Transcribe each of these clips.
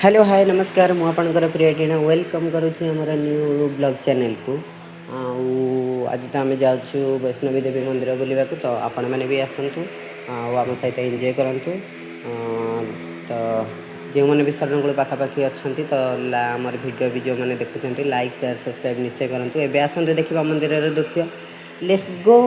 Hello hi नमस्कार मु आपनकर प्रिय टीना वेलकम करुच्ची आमर न्यू ब्लॉग चैनल को आज तो आम जाऊँ वैष्णवी देवी मंदिर बुलवा तो आपण मैंने भी आसतु आम सहित एंजॉय करूँ तो जो मैंने भी शरणकूल पाखापाखि अच्छा तो आम भिडियो भी जो मैंने देखुं लाइक शेयर सब्सक्राइब निश्चय करूँ एवं आसतु देखा मंदिर दृश्य लेट्स गो।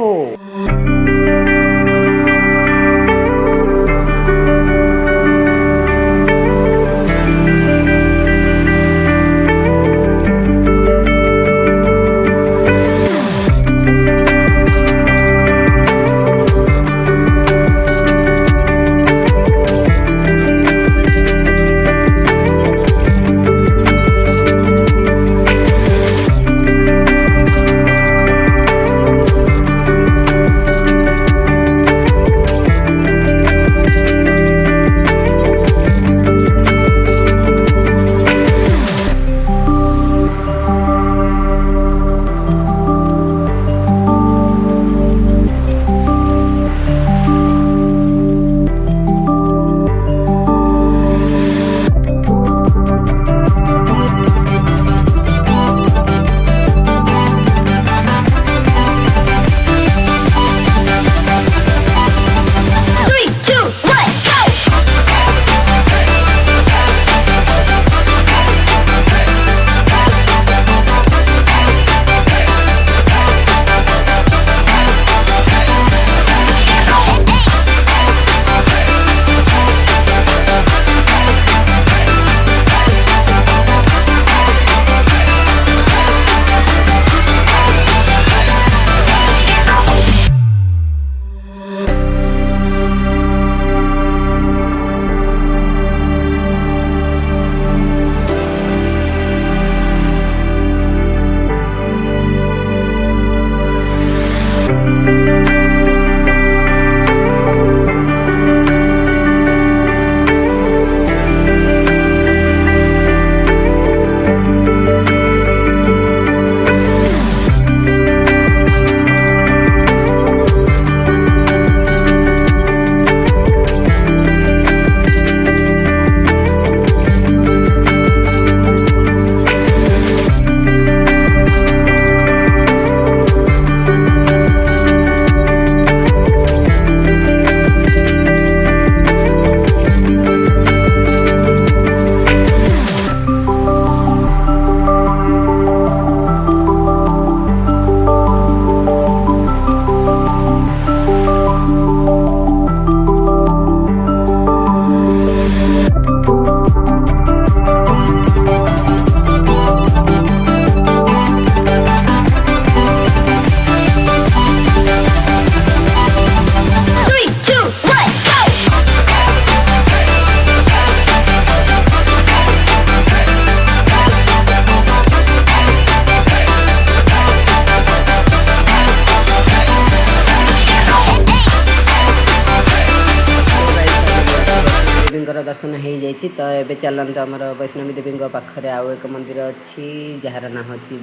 दर्शन हो जाइए तो ये चलते आमर वैष्णवी देवी पाखे आउ एक मंदिर अच्छी जार ना अच्छी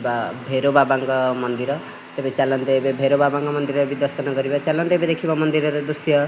भैरव बाबा मंदिर तेज चलते ए भैरव बाबा मंदिर भी दर्शन करवा चलते देखा मंदिर दृश्य।